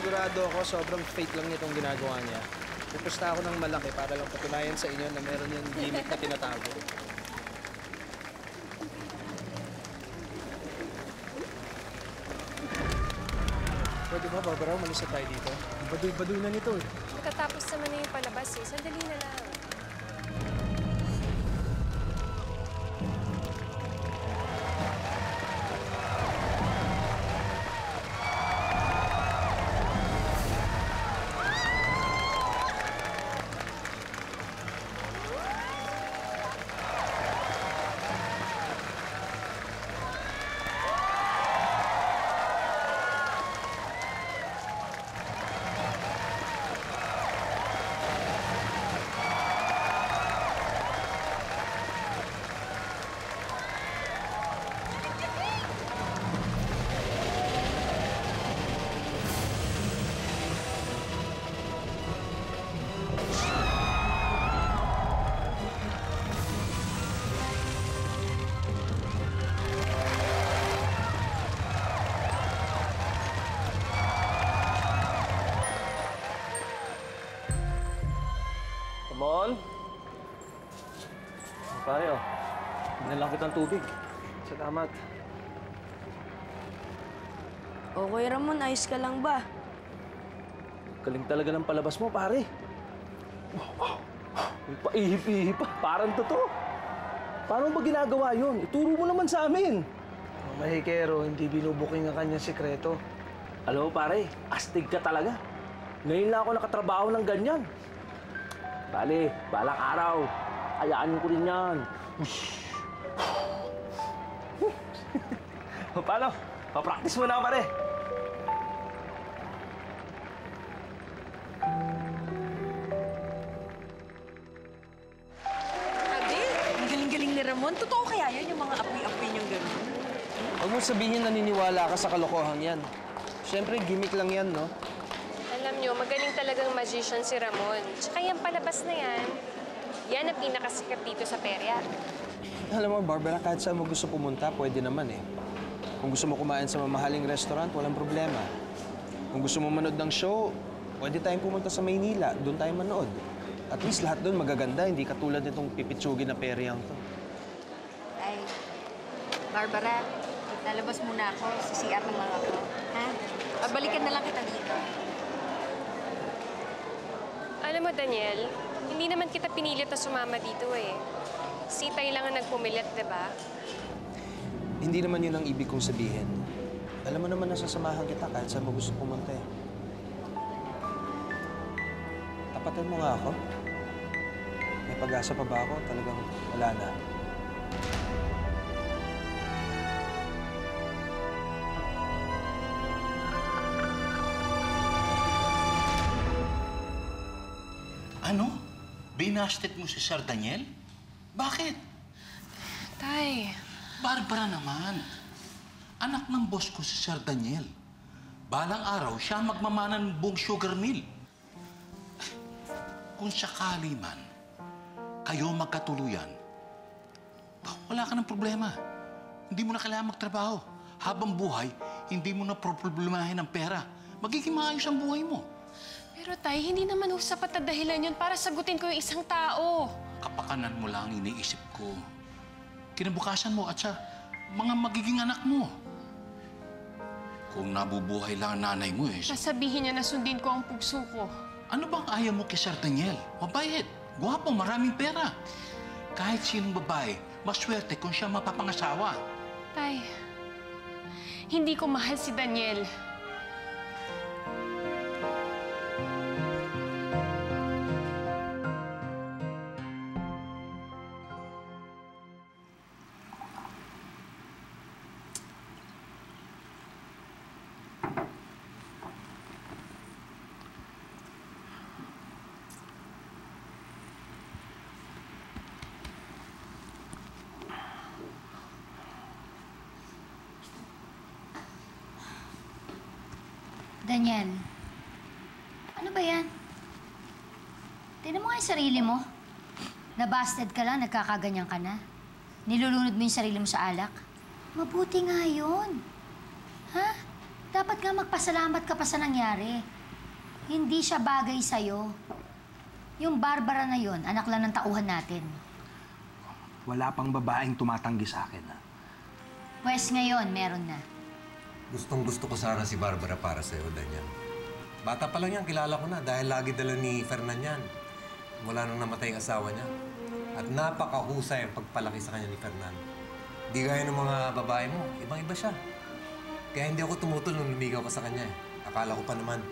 sigurado ako sobrang fake lang nitong ginagawa niya. Pupusta ako ng malaki para lang patunayan sa inyo na meron yung gimmick na tinatago. Pwede ba, Barbara, umalis na tayo dito? Baduy-baduy na nito eh. Magkatapos naman na yung palabas eh. Sandali na lang. Mon? Pare, oh. Binalang kitang tubig. Salamat. Okay, Ramon, ayos ka lang ba? Galing talaga ng palabas mo, pare. May paihip-ihip pa. Parang totoo. Paano ba ginagawa yun? Ituro mo naman sa amin. Ang mahikero, hindi binubuking ang kanyang sikreto. Alam mo, pare, astig ka talaga. Ngayon lang ako nakatrabaho ng ganyan. Bale, balang araw. Hayaan ko rin yan. Paano? Pa-practice mo na, pare. Ate, ang galing-galing ni Ramon. Totoo kaya yun, yung mga apoy-apoy niyong gano'n? Huwag mo sabihin naniniwala ka sa kalokohan yan. Siyempre, gimmick lang yan, no? Alam nyo, magaling talagang magician si Ramon. Tsaka yung palabas na yan ang pinakasikat dito sa perya. Alam mo, Barbara, kahit saan mo gusto pumunta, pwede naman eh. Kung gusto mo kumain sa mamahaling restaurant, walang problema. Kung gusto mo manood ng show, pwede tayong pumunta sa Maynila. Doon tayo manood. At least lahat doon magaganda, hindi katulad nitong pipitsugin na peryang to. Ay, Barbara, lalabas muna ako. Sa CR ng mga ko. Ha? Balikan na lang kita dito. Alam mo, Daniel, hindi naman kita pinilit na sumama dito eh. Si Tay lang ang nagpumilit, di ba? Hindi naman yun ang ibig kong sabihin. Alam mo naman nasasamahan kita kahit saan mo gusto pumunta eh. Tapatan mo nga ako. May pag-asa pa ba ako? Talagang wala na. Ano? Binasted mo si Sir Daniel? Bakit? Tay. Barbara naman. Anak ng boss ko si Sir Daniel. Balang araw, siya magmamana ng buong sugar mill. Kung sakali man, kayo magkatuluyan, wala ka ng problema. Hindi mo na kailangan magtrabaho. Habang buhay, hindi mo na problemahin ang pera. Magiging maayos ang buhay mo. Pero Tay, hindi naman sapat na dahilan yun para sagutin ko yung isang tao. Kapakanan mo lang iniisip ko. Kinabukasan mo at sa mga magiging anak mo. Kung nabubuhay lang ang nanay mo eh. Sasabihin niya na sundin ko ang puso ko. Ano bang ayaw mo kay Sir Daniel? Mabait, gwapo, maraming pera. Kahit sinong babae, maswerte kung siya mapapangasawa. Tay, hindi ko mahal si Daniel. Daniel, ano ba yan? Tignan mo nga yung sarili mo. Nabasted ka lang, nagkakaganyan ka na. Nilulunod mo yung sarili mo sa alak. Mabuti nga yun. Ha? Dapat nga magpasalamat ka pa sa nangyari. Hindi siya bagay sa'yo. Yung Barbara na yon, anak lang ng tauhan natin. Wala pang babaeng tumatanggi sa akin, ha? Pwes ngayon, meron na. Gustong-gusto ko sana si Barbara para sa'yo, Daniel. Bata pa lang yan, kilala ko na dahil lagi dala ni Fernan yan. Mula nung namatay ang asawa niya. At napakahusay ang pagpalaki sa kanya ni Fernan. Di gaya ng mga babae mo, ibang-iba siya. Kaya hindi ako tumutol nung lumigaw ka sa kanya eh. Akala ko pa naman,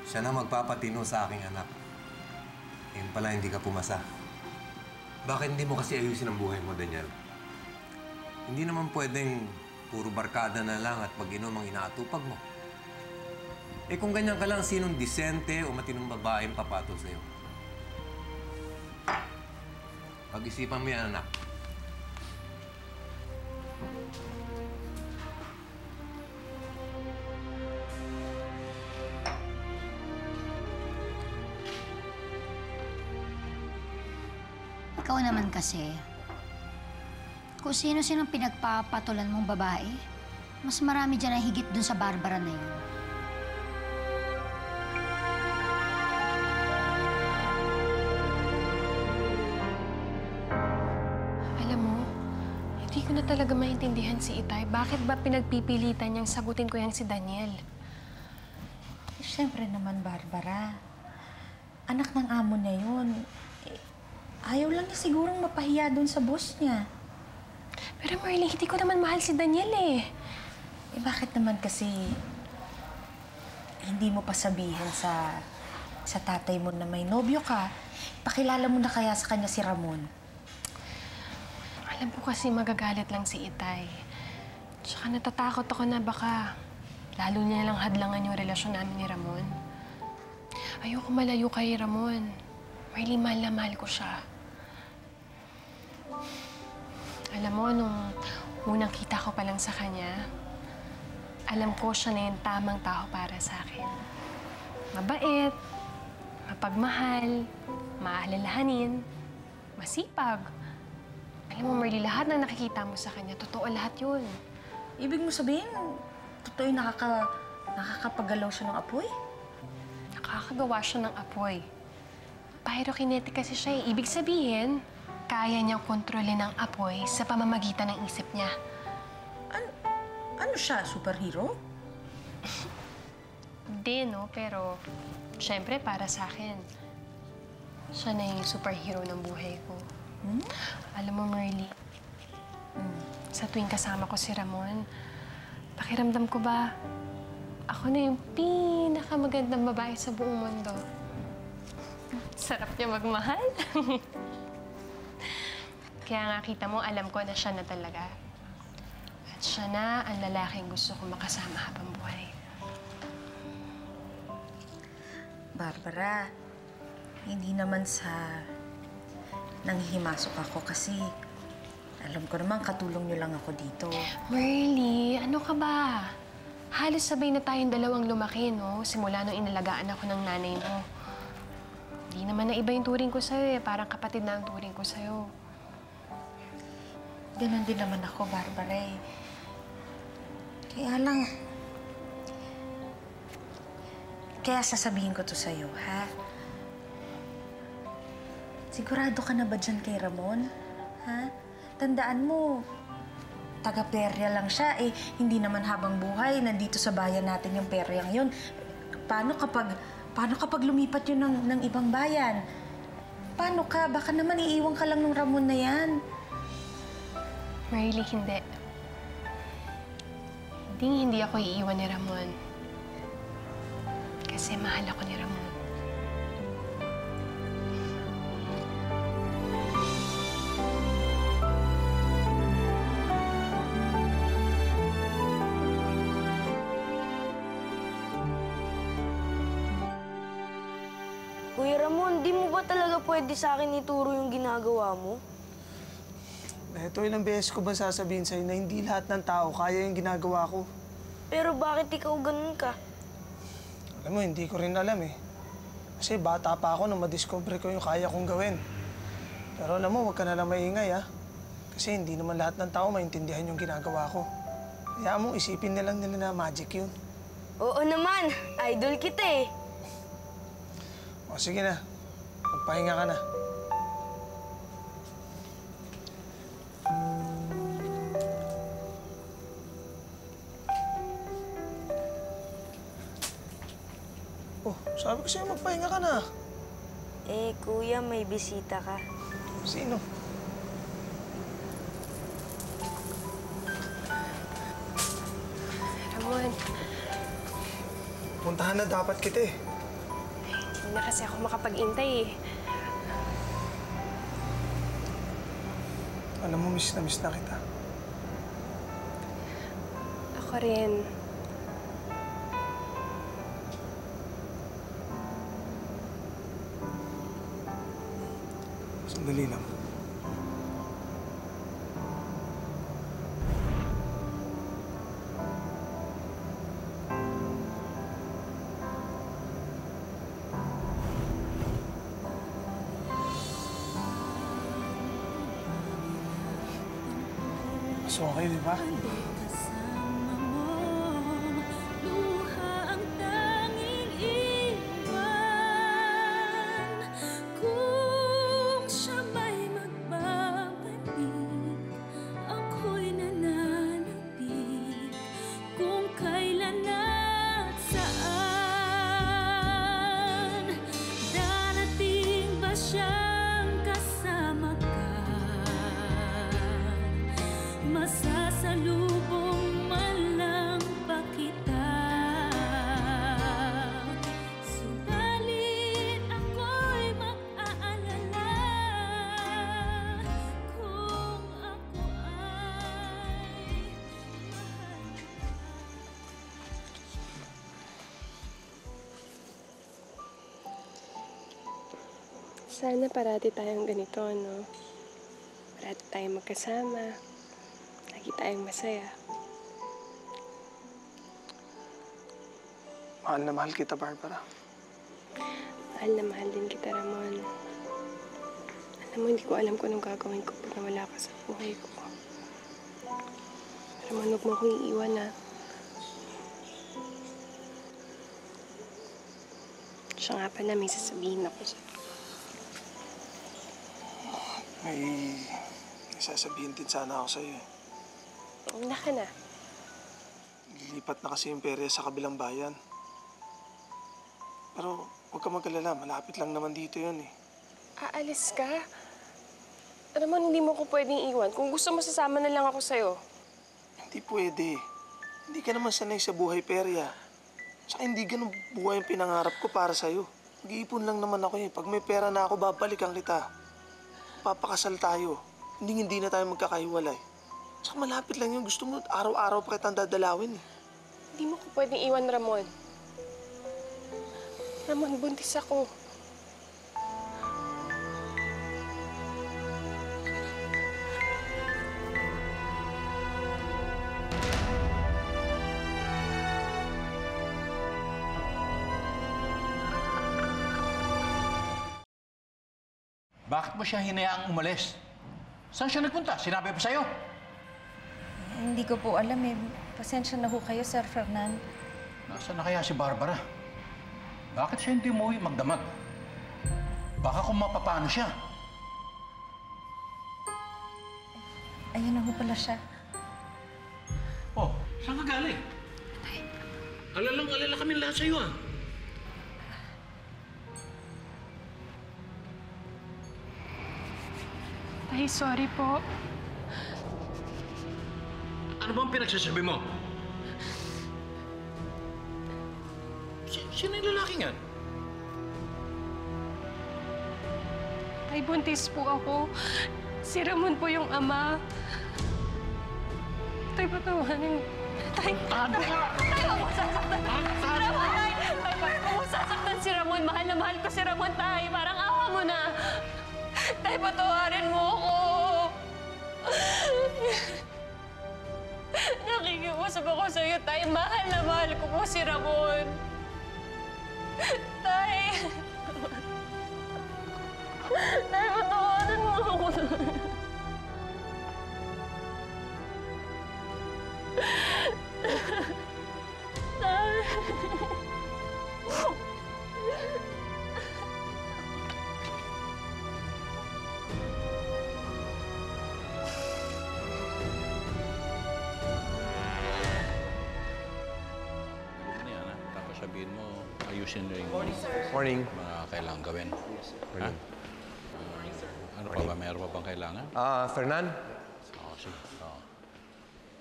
siya na magpapatino sa aking anak. Yun pala, hindi ka pumasa. Bakit hindi mo kasi ayusin ang buhay mo, Daniel? Hindi naman pwedeng puro barkada na lang at pag-inom ang inaatupag mo. Eh kung ganyan ka lang, sinong disente o matinong babaeng papatol sa'yo? Pag-isipan mo yan, anak. Ikaw naman kasi, kung sino-sinong pinagpapatulan mong babae, mas marami dyan ang higit dun sa Barbara na yun. Alam mo, hindi ko na talaga maintindihan si Itay. Bakit ba pinagpipilitan niyang sagutin ko yang si Daniel? Siyempre naman, Barbara. Anak ng amo niya yun. Ayaw lang niya sigurong mapahiya doon sa boss niya. Pero Marley, hindi ko naman mahal si Daniel eh. Bakit naman kasi hindi mo pa sabihin sa tatay mo na may nobyo ka? Pakilala mo na kaya sa kanya si Ramon? Alam ko kasi magagalit lang si Itay. Tsaka natatakot ako na baka lalo niya lang hadlangan yung relasyon namin ni Ramon. Ayoko malayo kay Ramon. Marley, mahal na mahal ko siya. Alam mo, nung unang kita ko pa lang sa kanya, alam ko siya na yung tamang tao para sa akin. Mabait, mapagmahal, maalalahanin, masipag. Alam mo, Marley, lahat ng nakikita mo sa kanya, totoo lahat yun. Ibig mo sabihin, totoo yung nakakapagalaw siya ng apoy? Nakakagawa siya ng apoy. Pyrokinetic kasi siya eh. Ibig sabihin, kaya niyang kontrolin ang apoy sa pamamagitan ng isip niya. Ano siya? Superhero? Hindi, no? Pero, syempre, para sa akin, siya na yung superhero ng buhay ko. Alam mo, Marley, sa tuwing kasama ko si Ramon, pakiramdam ko ba, ako na yung pinakamagandang babae sa buong mundo. Sarap niya magmahal. Kaya nga kita mo, alam ko na siya na talaga. At siya na ang lalaking gusto ko makasama habang buhay. Barbara, hindi naman sa nanghihimasok ako kasi alam ko naman katulong niyo lang ako dito. Marley, ano ka ba? Halos sabay na tayong dalawang lumaki, no? Simula nung inalagaan ako ng nanay mo. Hindi naman na iba yung turing ko sa'yo eh. Parang kapatid na ang turing ko sa'yo. Ganun din naman ako, Barbara eh. Kaya lang... Kaya sasabihin ko to sa'yo, ha? Sigurado ka na ba dyan kay Ramon? Ha? Tandaan mo, taga-perya lang siya. Eh, hindi naman habang buhay. Nandito sa bayan natin yung peryang yun. Paano kapag lumipat yun ng ibang bayan? Paano ka? Baka naman iiwan ka lang ng Ramon na yan. Marley, hindi. Hindi ako iiwan ni Ramon. Kasi mahal ako ni Ramon. Kuya Ramon, di mo ba talaga pwede sa akin ituro yung ginagawa mo? Ito, ilang beses ko ba sasabihin sa'yo na hindi lahat ng tao kaya yung ginagawa ko? Pero bakit ikaw ganun ka? Alam mo, hindi ko rin alam eh. Kasi bata pa ako nung madiscover ko yung kaya kong gawin. Pero alam mo, huwag ka na lang maingay ha. Kasi hindi naman lahat ng tao maintindihan yung ginagawa ko. Kaya mo, isipin na lang nila na magic yun. Oo naman, idol kita eh. O sige na, magpahinga ka na. Oh, sabi ko sa'yo magpahinga ka na. Eh, kuya, may bisita ka. Sino? Ramon, Puntahan na dapat kita eh. hindi na kasi ako makapag-intay eh. Alam mo, miss na kita. Ako rin. Sandali lang. Mas okay, di ba? Masasalubong man lang pa kita. Subalit ako'y mag-aalala kung ako ay mahal. Sana parati tayong ganito, no? Parati tayong magkasama. Lagi tayong masaya. Mahal na mahal kita, Barbara. Mahal na mahal din kita, Ramon. Alam mo, hindi ko alam kung anong gagawin ko pag nawala ka sa buhay ko. Ramon, huwag mo akong iiwan, ha? Siya nga pala, may sasabihin ako sa'yo. May sasabihin din sana ako sa'yo eh. Una ka na. Lilipat na kasi yung perya sa kabilang bayan. Pero huwag ka mag-alala, malapit lang naman dito yun eh. Aalis ka? Ramon, hindi mo ko pwedeng iwan. Kung gusto mo, sasama na lang ako sa'yo. Hindi pwede. Hindi ka naman sanay sa buhay perya. Tsaka hindi ganun buhay yung pinangarap ko para sa'yo. Mag-iipon lang naman ako eh. Pag may pera na ako, babalikan kita. Papakasal tayo. Hindi na tayo magkakahiwalay. Tsaka malapit lang yun. Gusto mo, araw-araw pa kitang dadalawin eh. Hindi mo ko pwedeng iwan, Ramon. Ramon, buntis ako. Bakit mo siya hinayaang umalis? Saan siya nagpunta? Sinabi pa sa'yo? Hindi ko po alam eh. Pasensya na ho kayo, Sir Fernan. Nasaan na kaya si Barbara? Bakit siya hindi umuwi magdamag? Baka kung mapapano siya. Ayun na ho pala siya. Oh, saan ka galing? Alalang-alala kami lahat sa'yo ah. Ay, sorry po. Ano bang pinagsasabi mo? Sino yung lalaking yan? Ay, buntis po ako. Si Ramon po yung ama. Tay, patawanin. Tay, Ano ka? Tay, huwag mo sasaktan. Ramon, Tay! Tay, huwag mo sasaktan si Ramon. Mahal na mahal ko si Ramon, Tay. Parang awa mo na. Tay, patawarin mo ako. Nakikiusap ako sa'yo, Tay. Mahal na mahal ko po si Ramon. Tay! Tay, patawarin mo ako. Tay! sabihin mo, ayusin rin Morning. mga kailangan gawin. Morning. Ano pa ba? Mayroon pa bang kailangan? Fernan? Oo, sige.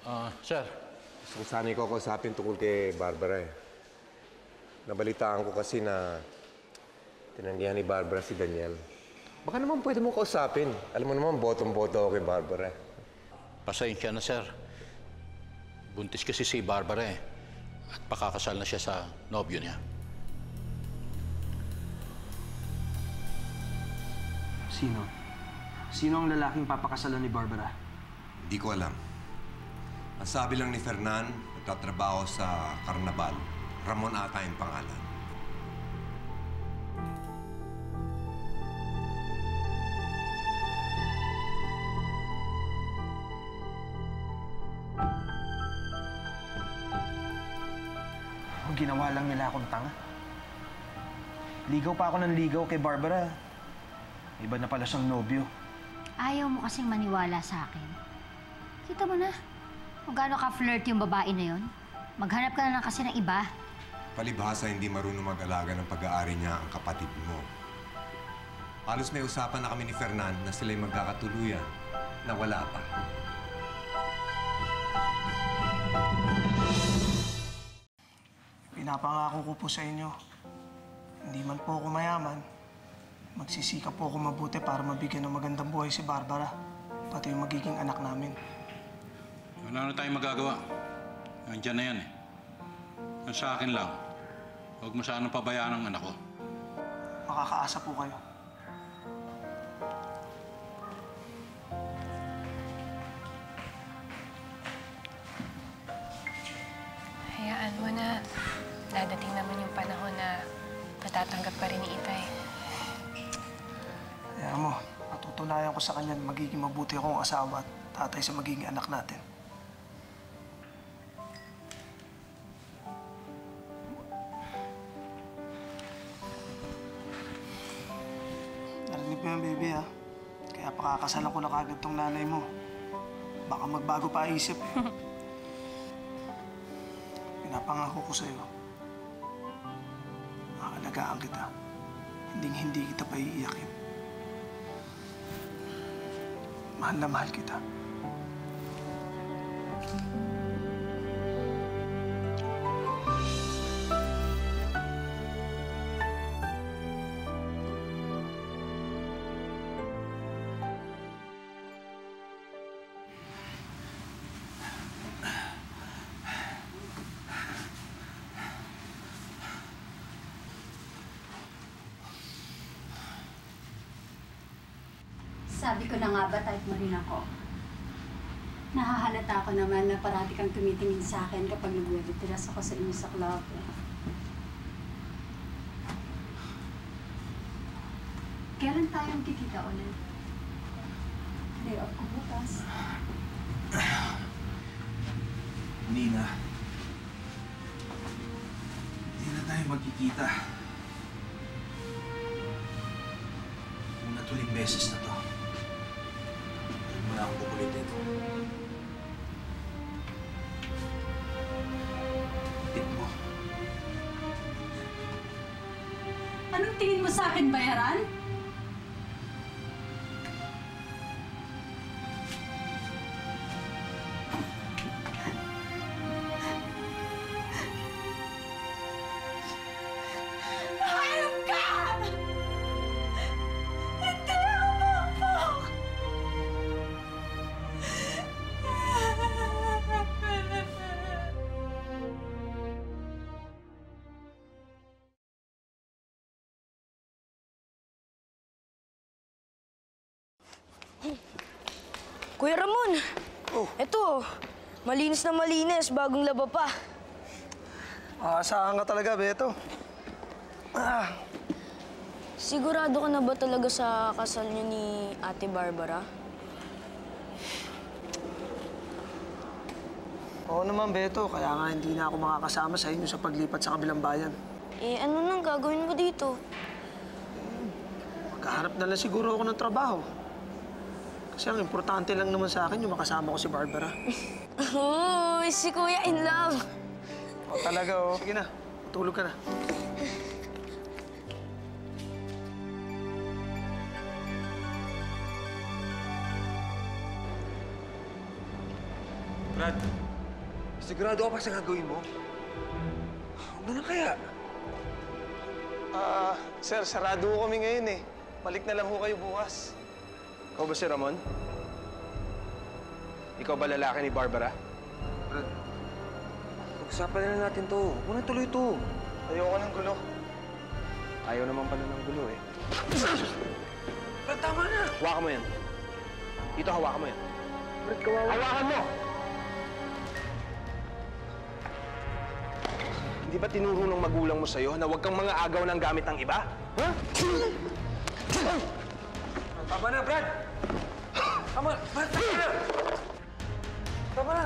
Oo. Sir, Gusto ko sana ikaw kausapin tungkol kay Barbara eh. Nabalitaan ko kasi na tinanggihan ni Barbara si Daniel. Baka naman pwede mo kausapin. Alam mo naman, botong-boto ako kay Barbara. pasensya na, sir. Buntis kasi si Barbara eh. At pakakasal na siya sa nobyo niya. Sino? Sino ang lalaking papakasalan ni Barbara? Hindi ko alam. Ang sabi lang ni Fernan, nagtatrabaho sa Karnabal. Ramon ata yung pangalan. Ginawa lang nila akong tanga. Ligaw pa ako ng ligaw kay Barbara. Iba na pala siyang nobyo. Ayaw mo kasing maniwala sa akin. Kita mo na kung gaano ka-flirt yung babae na yon. Maghanap ka na lang kasi ng iba. Palibhasa hindi marunong mag-alaga ng pag-aari niya ang kapatid mo. Halos may usapan na kami ni Fernan na sila'y magkakatuluyan na wala pa. Pinapangako ko po sa inyo, hindi man po ako mayaman, magsisikap po ako mabuti para mabigyan ng magandang buhay si Barbara, pati yung magiging anak namin. Wala na tayong magagawa. Nandiyan na yan eh. Ang sa akin lang, huwag mo sanang pabayaan ang anak ko. Makakaasa po kayo. Hayaan mo na. Dadating naman yung panahon na matatanggap pa rin ni Itay. Kaya mo, patutunayan ko sa kanya na magiging mabuti akong asawa at tatay sa magiging anak natin. Narinig mo yan, baby, ha? Kaya pakakasalan ko na kagad tong nanay mo. Baka magbago pa isip, eh. Pinapangako ko sa'yo. Aalagaan kita. Hindi kita pa iiyakin. Mahal na mahal kita. Sabi ko na nga ba type mo rin ako? Nahahalata ko naman na parati kang tumitingin sa akin kapag nag-wedding-dress ako sa inyo sa club. Kailan tayong kikita ulit? Day off ko bukas. Nina. Hindi na tayo magkikita. Una tuling beses na to. Wala akong kukulitin. Tip mo. Anong tingin mo sa akin, bayaran? Hayop ka! Hindi ako mapok! Kuya Ramon! Eto, malinis na malinis, bagong laba pa. Aasahan ka talaga, Beto. Sigurado ka na ba talaga sa kasal niyo ni Ate Barbara? Oo naman, Beto. Kaya nga hindi na ako makakasama sa inyo sa paglipat sa kabilang bayan. Eh, ano nang gagawin mo dito? Magkahanap na lang siguro ako ng trabaho. Kasi ang importante lang naman sa akin yung makasama ko si Barbara. Uy, si Kuya in love! O talaga, o. Sige na. tulog ka na. Brad, sigurado ka pa sa gagawin mo? Ano na kaya? Sir, sarado ho kami ngayon eh. Balik na lang ho kayo bukas. Ikaw ba si Ramon? Ikaw ba lalaki ni Barbara? Brad, pag-usapan na lang natin to. Huwag na tuloy to. Ayoko ng gulo. Ayaw naman pala ng gulo eh. Brad, tama na! Hawakan mo yan. Dito, hawakan mo yan. Brad, kawawa. Hawakan mo! Hindi ba tinuro ng magulang mo sa'yo na huwag kang mga agaw ng gamit ng iba? Ha? Tama na, Brad! Tama na! Brad, tama na! Tama na!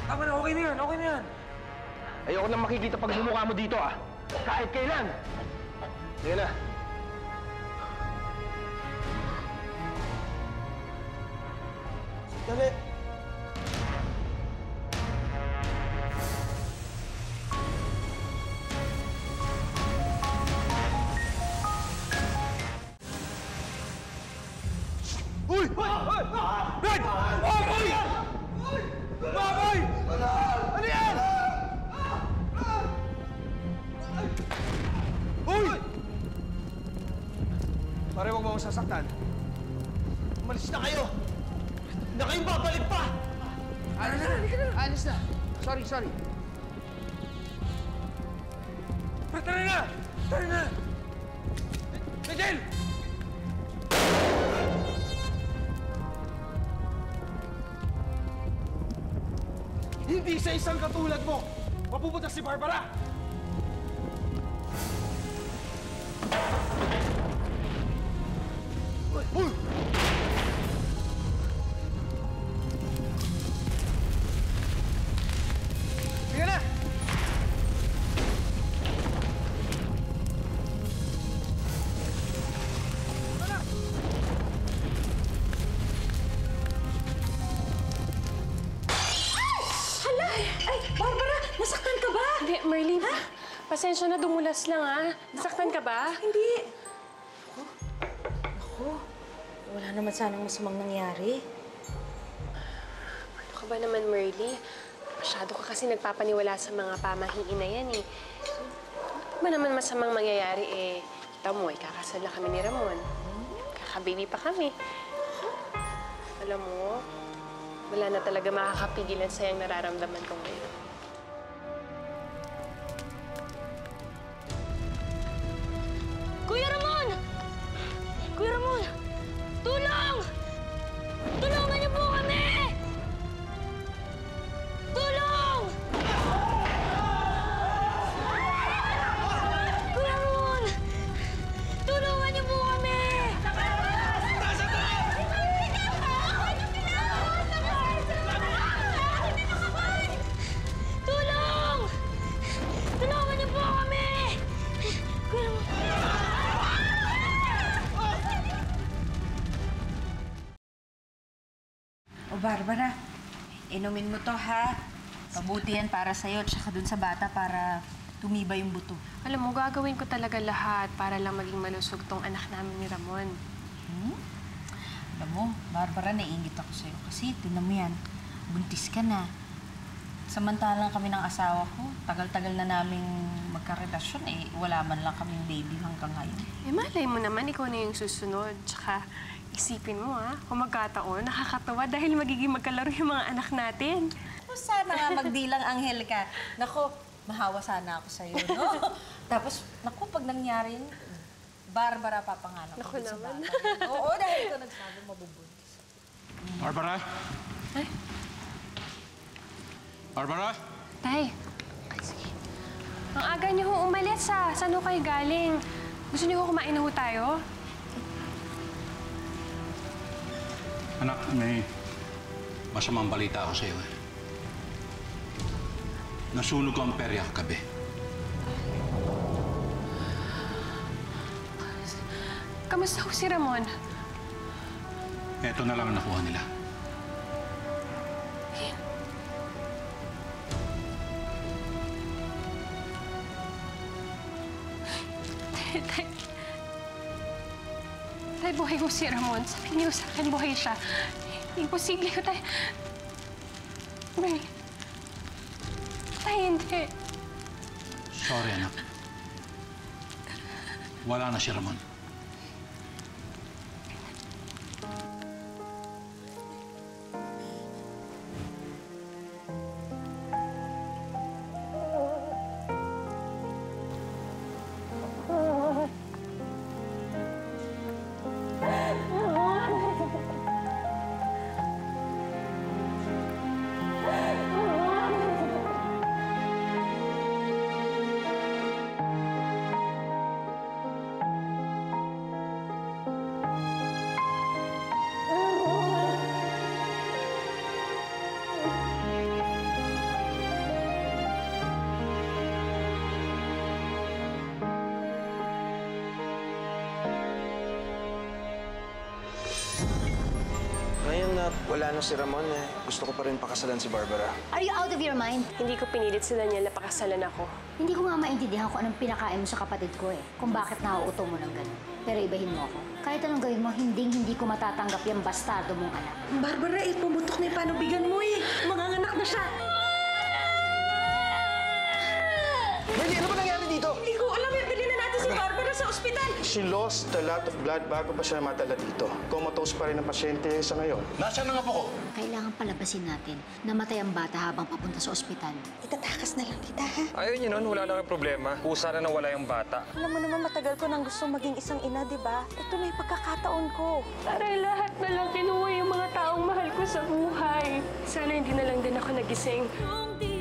Tama na, okay na yan, okay na yan. Ayoko nang makikita pag bumukha mo dito, ah. Kahit kailan. Sige na. Dali. Uy! Brad! Uy! Baboy! Ano yan? Uy! Pare, huwag mo akong sasaktan. Umalis na kayo! Na kayong babalik pa! Alis na! Alis na! Sorry. Brad, tara na! Tara na! Miguel! Hindi sa isang katulad mo, mapupunta si Barbara! Uy! Sige na! Nasaktan ka ba? Hindi, Merlin. Ha? Pasensya na, dumulas lang, ha? Nasaktan ka ba? Hindi. Ako, wala naman sanang masamang nangyari. Ano ka ba naman, Merly? Masyado ka kasi nagpapaniwala sa mga pamahiin na yan, eh. Ano ba naman masamang mangyayari, eh? Kita mo, kakasal na kami ni Ramon. Kakababy pa kami. Alam mo, wala na talaga makakapigilan sa yung nararamdaman ko ngayon. Kuya Ramon! Kuya Ramon! Tulong! Tulungan niyo po kami! Tulong! Kuya Ramon! Tulungan niyo po kami! Tulong! Tulungan niyo po kami! Kuya Ramon! O Barbara, inumin mo to ha. Mabuti yan para sa'yo at saka dun sa bata para tumibay yung buto. Alam mo, gagawin ko talaga lahat para lang maging malusog tong anak namin ni Ramon. Alam mo, Barbara, naiingit ako sa'yo kasi tinan mo yan, buntis ka na. Samantalang kami ng asawa ko, tagal-tagal na naming magkarelasyon eh, wala man lang kaming baby hanggang ngayon. Eh, malay mo naman, ikaw na yung susunod. Tsaka, isipin mo, ha? Kung magkataon, nakakatawa dahil magiging magkalaro yung mga anak natin. Sana nga magdilang anghel ka. Naku, mahawa sana ako sa'yo, no? Tapos, naku, pag nangyari yun, Barbara papangalan ko. Naku naman. Oo, dahil ito nagsabi mabubuntis. Barbara? Ay? Barbara? Tay. Ay, sige. Ang aga niyo ho umalis, ha? Saan ho kayo galing? Gusto niyo ho kumain na ho tayo? Anak, may masamang balita ako sa'yo eh. Nasunog ang perya kagabi. Kamusta ho si Ramon? Eto na lang ang nakuha nila. Tay, buhay ko si Ramon. Sabi niyo sa akin, buhay siya. Imposible ko, tay. Tay, hindi. Sorry, anak. Wala na si Ramon. Ngayon na wala na si Ramon, gusto ko pa rin pakasalan si Barbara. Are you out of your mind? Hindi ko pinilit si Daniel na pakasalan ako. Hindi ko nga maintindihan kung anong pinakain mo sa kapatid ko eh. Kung bakit nauuto mo ng gano'n. Pero ibahin mo ako. Kahit anong gawin mo, hindi ko matatanggap yung bastardo mong anak. Barbara, pumutok na yung panubigan mo eh. Manganganak na siya. Wendy, ano ba nangyari dito? Hindi ko alam eh. Bilhin na natin si Barbara sa ospital. She lost a lot of blood bago pa siya matala dito. Comatose pa rin ang pasyente sa ngayon. Nasaan na nga po ko? Kailangan palabasin natin. Namatay ang bata habang papunta sa ospital. Itatakas na lang kita, ha? Ayaw niyo nun, wala na kang problema. Kusa na nawala yung bata. Alam mo naman, matagal ko nang gusto maging isang ina, di ba? Ito na yung pagkakataon ko. Taray, lahat na lang kinuha yung mga taong mahal ko sa buhay. Sana hindi na lang din ako nagising. Kung di